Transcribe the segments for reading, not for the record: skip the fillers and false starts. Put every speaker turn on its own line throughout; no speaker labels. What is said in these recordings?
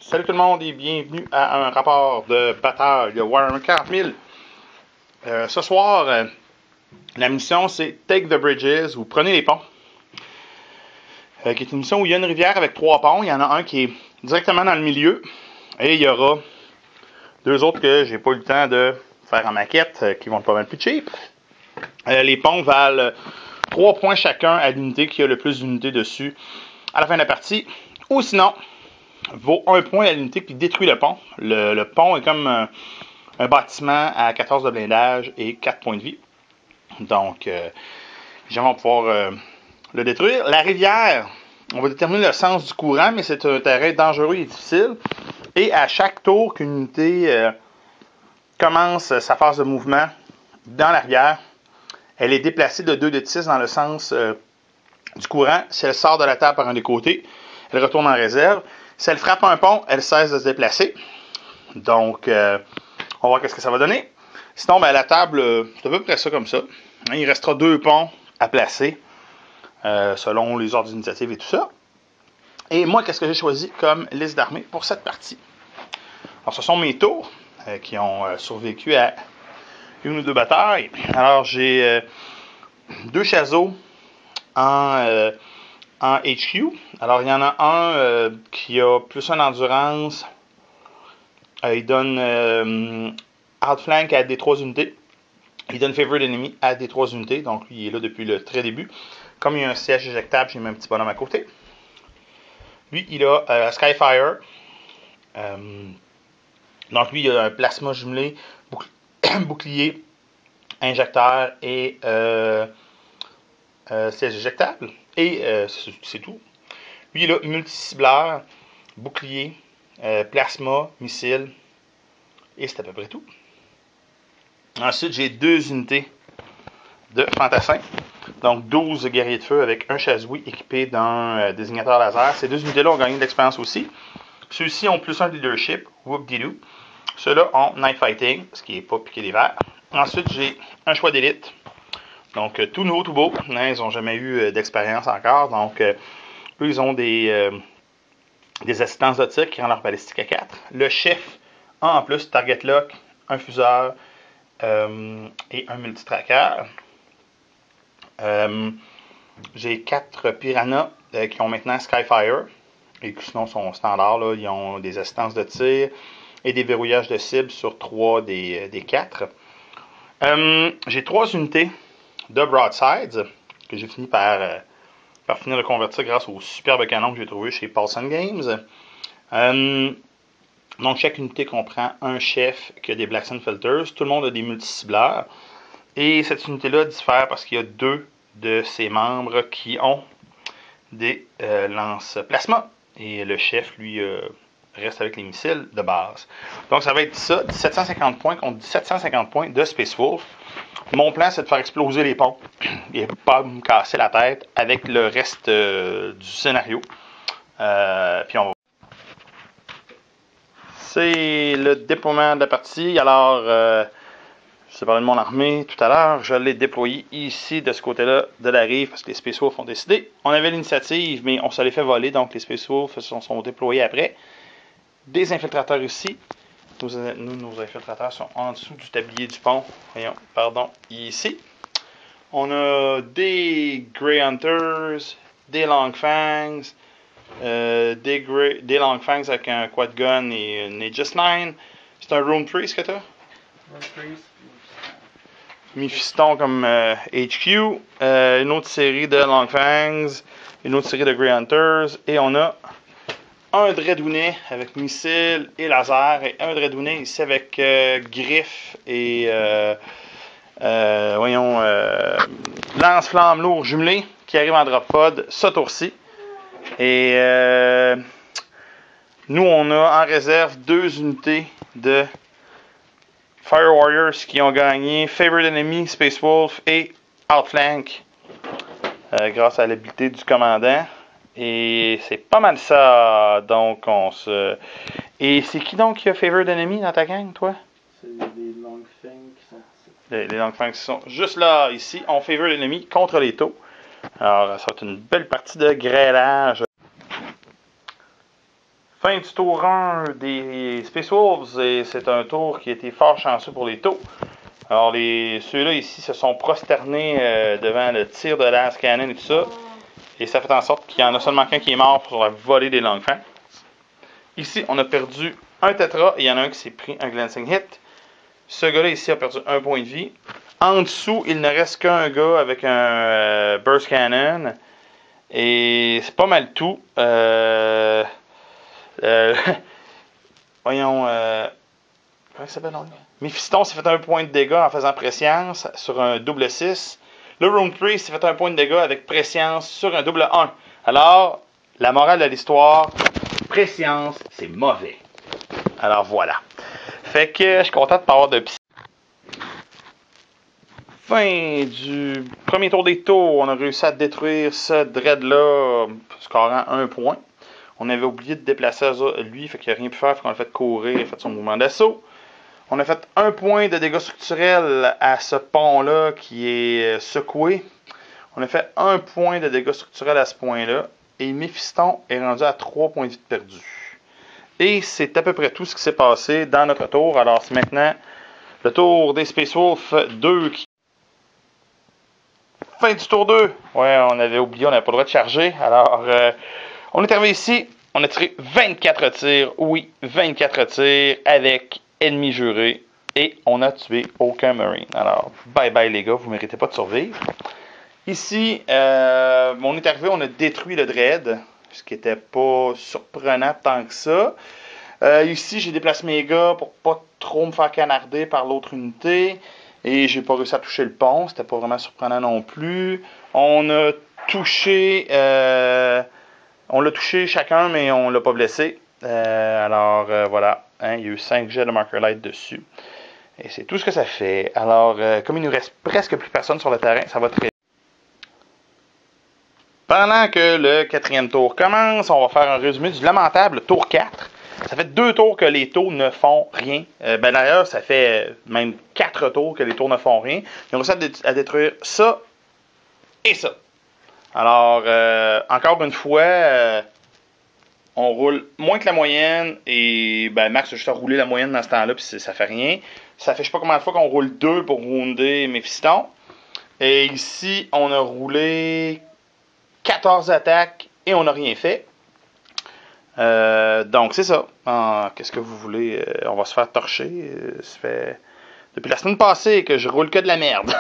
Salut tout le monde et bienvenue à un rapport de bataille de Warhammer 40 000. Ce soir, la mission c'est Take the Bridges ou Prenez les ponts. Qui est une mission où il y a une rivière avec 3 ponts. Il y en a un qui est directement dans le milieu. Et il y aura 2 autres que j'ai pas eu le temps de faire en maquette, qui vont être pas mal plus cheap. Les ponts valent 3 points chacun à l'unité qui a le plus d'unités dessus à la fin de la partie. Ou sinon, vaut 1 point à l'unité qui détruit le pont. Le pont est comme un bâtiment à 14 de blindage et 4 points de vie. Donc, jamais on va pouvoir le détruire. La rivière, on va déterminer le sens du courant, mais c'est un terrain dangereux et difficile. Et à chaque tour qu'une unité commence sa phase de mouvement dans la rivière, elle est déplacée de 2 de 6 dans le sens du courant. Si elle sort de la table par un des côtés, elle retourne en réserve. Si elle frappe un pont, elle cesse de se déplacer. Donc, on va voir ce que ça va donner. Sinon, la table, c'est à peu près ça comme ça. Il restera 2 ponts à placer, selon les ordres d'initiative et tout ça. Et moi, qu'est-ce que j'ai choisi comme liste d'armées pour cette partie? Alors, ce sont mes tours qui ont survécu à une ou 2 batailles. Alors, j'ai 2 chasseaux en HQ. Alors, il y en a un qui a plus une endurance. Il donne Outflank à des 3 unités. Il donne Favorite Enemy à des 3 unités. Donc, lui, il est là depuis le très début. Comme il y a un siège éjectable, j'ai mis un petit bonhomme à côté. Lui, il a Skyfire. Donc, lui, il a un plasma jumelé, bouclier, injecteur et siège éjectable. Et c'est tout. Lui, il a multi-cibleur, bouclier, plasma, missile. Et c'est à peu près tout. Ensuite, j'ai 2 unités de fantassins. Donc, 12 guerriers de feu avec un chasouille équipé d'un désignateur laser. Ces 2 unités-là ont gagné de l'expérience aussi. Ceux-ci ont plus 1 de leadership, whoop-de-doo. Ceux-là ont night fighting, ce qui n'est pas piqué des verres. Ensuite, j'ai un choix d'élite. Donc, tout nouveau, tout beau. Ils n'ont jamais eu d'expérience encore. Donc, eux, ils ont des assistances de tir qui rendent leur balistique à 4. Le chef a en plus target lock, un fuseur et un multitracker. J'ai 4 piranhas qui ont maintenant Skyfire et qui sinon sont standards. Là, ils ont des assistances de tir et des verrouillages de cible sur 3 des 4. J'ai 3 unités de Broadsides que j'ai fini par finir de convertir grâce au superbe canon que j'ai trouvé chez Paulson Games. Donc, chaque unité comprend un chef qui a des Black Sun Filters. Tout le monde a des multi-cibleurs. Et cette unité-là diffère parce qu'il y a 2 de ses membres qui ont des lance-plasma. Et le chef, lui, reste avec les missiles de base. Donc, ça va être ça, 1750 points contre 1750 points de Space Wolf. Mon plan, c'est de faire exploser les ponts et pas me casser la tête avec le reste du scénario. Puis on va. C'est le déploiement de la partie. Alors, je vous ai parlé de mon armée tout à l'heure. Je l'ai déployé ici, de ce côté-là de la rive, parce que les Space Wolves ont décidé. On avait l'initiative, mais on se les fait voler, donc les Space Wolves sont déployés après. Des infiltrateurs ici. Nos infiltrateurs sont en dessous du tablier du pont. Voyons, pardon, ici. On a des Grey Hunters, des Long Fangs, des Long Fangs avec un quad gun et une Aegis 9. C'est un Rune Priest que t'as? Rune Priest. Mephiston comme HQ. Une autre série de Long Fangs. Une autre série de Grey Hunters. Et on a un Dreadounet avec missile et laser. Et un Dreadounet ici avec griffe et lance-flamme lourd jumelé qui arrive en drop pod ce tour-ci. Et nous, on a en réserve 2 unités de Fire Warriors qui ont gagné Favorite Enemy, Space Wolf et Outflank grâce à l'habilité du commandant. Et c'est pas mal ça. Donc, Et c'est qui donc qui a Favorite Enemy dans ta gang, toi?
C'est les Long Fangs qui sont
ici. Les Long Fangs qui sont juste là, ici, ont Favorite Enemy contre les taux. Alors, ça va être une belle partie de grêlage. Fin du tour 1 des Space Wolves, et c'est un tour qui a été fort chanceux pour les taux. Alors, ceux-là ici se sont prosternés devant le tir de Las Cannon et tout ça. Et ça fait en sorte qu'il y en a seulement qu'un qui est mort sur la volée des Longfangs. Ici, on a perdu un Tetra et il y en a un qui s'est pris un Glancing Hit. Ce gars-là ici a perdu un point de vie. En dessous, il ne reste qu'un gars avec un Burst Cannon. Et c'est pas mal tout. Voyons. Comment il s'appelle, non? Mephiston s'est fait un point de dégâts en faisant Prescience sur un double 6. Le Room 3 s'est fait un point de dégâts avec Prescience sur un double 1. Alors, la morale de l'histoire, Prescience, c'est mauvais. Alors voilà. Fait que je suis content de pas avoir de psy. Fin du premier tour des tours, on a réussi à détruire ce dread-là, scorant un point. On avait oublié de déplacer lui, fait qu'il n'a rien pu faire, fait qu'on l'a fait courir, il a fait son mouvement d'assaut. On a fait un point de dégâts structurels à ce pont-là qui est secoué. On a fait un point de dégâts structurels à ce point-là. Et Mephiston est rendu à 3 points de vie perdus. Et c'est à peu près tout ce qui s'est passé dans notre tour. Alors c'est maintenant le tour des Space Wolves 2. Fin du tour 2. Ouais, on avait oublié, on n'avait pas le droit de charger. Alors, on est arrivé ici. On a tiré 24 tirs. Oui, 24 tirs avec ennemi juré. Et on n'a tué aucun Marine. Alors, bye bye les gars, vous ne méritez pas de survivre. Ici, on est arrivé, on a détruit le Dread. Ce qui n'était pas surprenant tant que ça. Ici, j'ai déplacé mes gars pour pas trop me faire canarder par l'autre unité. Et j'ai pas réussi à toucher le pont. C'était pas vraiment surprenant non plus. On a touché... on l'a touché chacun, mais on l'a pas blessé. Alors, voilà. Hein, il y a eu 5 jets de Marker Light dessus. Et c'est tout ce que ça fait. Alors, comme il nous reste presque plus personne sur le terrain, ça va très bien. Pendant que le 4e tour commence, on va faire un résumé du lamentable tour 4. Ça fait 2 tours que les taux ne font rien. D'ailleurs, ça fait même 4 tours que les tours ne font rien. Ils ont réussi à détruire ça et ça. Alors, encore une fois, on roule moins que la moyenne. Et Max a juste à rouler la moyenne dans ce temps-là, puis ça fait rien. Ça fait je sais pas combien de fois qu'on roule 2 pour wounder Mephiston. Et ici, on a roulé 14 attaques et on n'a rien fait. Donc c'est ça. Qu'est-ce que vous voulez? On va se faire torcher. Ça fait depuis la semaine passée que je roule que de la merde.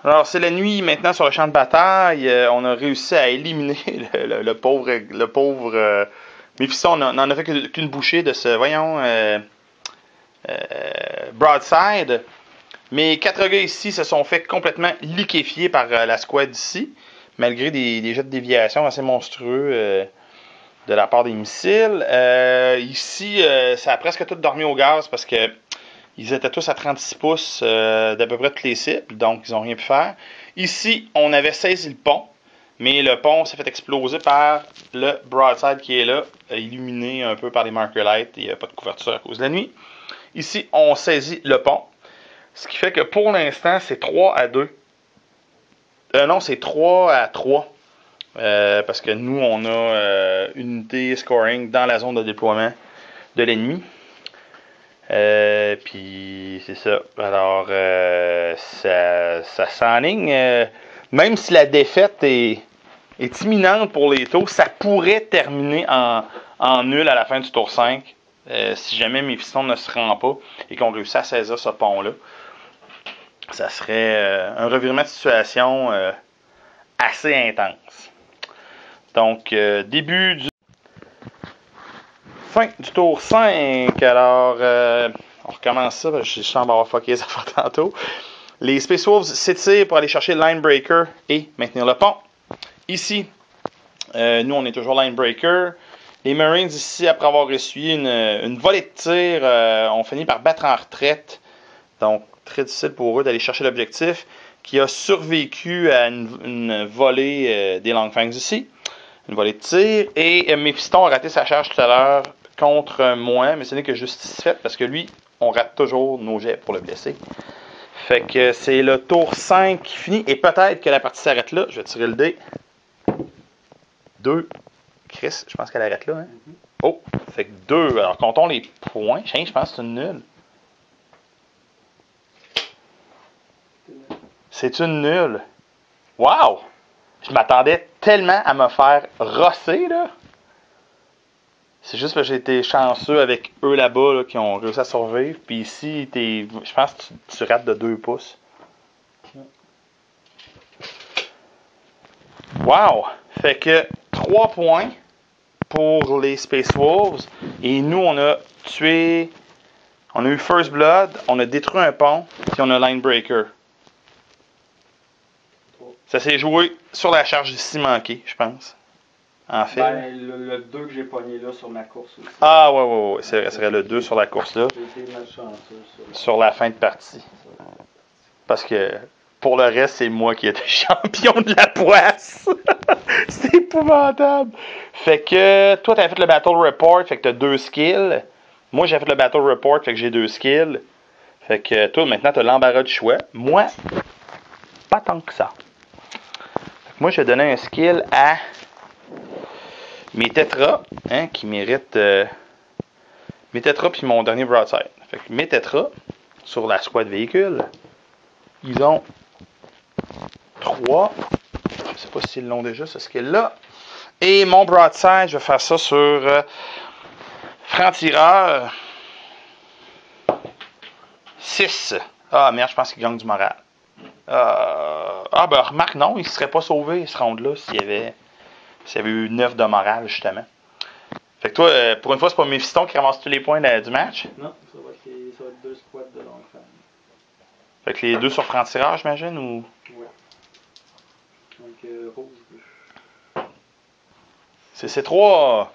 Alors c'est la nuit maintenant sur le champ de bataille. On a réussi à éliminer le pauvre Mephiston. On n'en a fait qu'une bouchée de ce, voyons, broadside. Mes 4 gars ici se sont fait complètement liquéfier par la squad ici, malgré des jets de déviation assez monstrueux de la part des missiles. Ici, ça a presque tout dormi au gaz parce que ils étaient tous à 36 pouces d'à peu près toutes les cibles, donc ils n'ont rien pu faire. Ici, on avait saisi le pont, mais le pont s'est fait exploser par le broadside qui est là, illuminé un peu par les marker lights. Il n'y a pas de couverture à cause de la nuit. Ici, on saisit le pont, ce qui fait que pour l'instant, c'est 3 à 2. Non, c'est 3 à 3. Parce que nous, on a unité scoring dans la zone de déploiement de l'ennemi. Puis c'est ça. Alors, ça s'enligne. Même si la défaite est imminente pour les taux, ça pourrait terminer en nul à la fin du tour 5. Si jamais Mephiston ne se rend pas et qu'on réussit à saisir ce pont-là. Ça serait un revirement de situation assez intense. Donc, début du... Fin du tour 5. Alors, on recommence ça, parce que je sens avoir fucké les affaires tantôt. Les Space Wolves s'étirent pour aller chercher le Line Breaker et maintenir le pont. Ici, nous, on est toujours Line Breaker. Les Marines ici, après avoir essuyé une volée de tir, ont fini par battre en retraite. Donc, très difficile pour eux d'aller chercher l'objectif, qui a survécu à une volée des Longfangs ici. Une volée de tir. Et Mephiston a raté sa charge tout à l'heure contre moi, mais ce n'est que justice faite, parce que lui, on rate toujours nos jets pour le blesser. Fait que c'est le tour 5 qui finit, et peut-être que la partie s'arrête là. Je vais tirer le dé. 2. Chris, je pense qu'elle arrête là. Hein?
Mhm.
Oh, fait que 2. Alors, comptons les points. Je pense que c'est une nulle. C'est une nulle. Wow! Je m'attendais tellement à me faire rosser, là. C'est juste parce que j'ai été chanceux avec eux là-bas là, qui ont réussi à survivre. Puis ici, je pense que tu rates de 2 pouces. Wow! Fait que 3 points pour les Space Wolves. Et nous, on a tué. On a eu First Blood, on a détruit un pont, puis on a Line Breaker. Ça s'est joué sur la charge ici manquée, je pense. En fait.
Ben, le 2 que j'ai pogné là sur ma course aussi.
Ah, ouais. C'est vrai, ça serait le 2 sur la course là.
J'ai été malchanceux
Sur la fin de partie. Parce que pour le reste, c'est moi qui étais champion de la poisse. C'est épouvantable. Fait que toi, t'as fait le Battle Report, fait que t'as 2 skills. Moi, j'ai fait le Battle Report, fait que j'ai 2 skills. Fait que toi, maintenant, t'as l'embarras du choix. Moi, pas tant que ça. Fait que moi, je vais donner un skill à mes tétras, hein, qui méritent mes tétras puis mon dernier broadside. Fait que mes tétras, sur la squad véhicule, ils ont 3. Je sais pas s'ils l'ont déjà, ce skill-là. Et mon broadside, je vais faire ça sur franc-tireur 6. Ah merde, je pense qu'il gagne du moral. Ben remarque, non, il ne serait pas sauvé ce round-là s'il y avait eu 9 de morale, justement. Fait que toi, pour une fois, c'est pas Mephiston qui ramasse tous les points du match.
Non, ça va être 2 squads de longue fan.
Fait que les 2 sur franc-tireur, j'imagine, ou...
Ouais. Donc, rouge, bleu.
C'est ces 3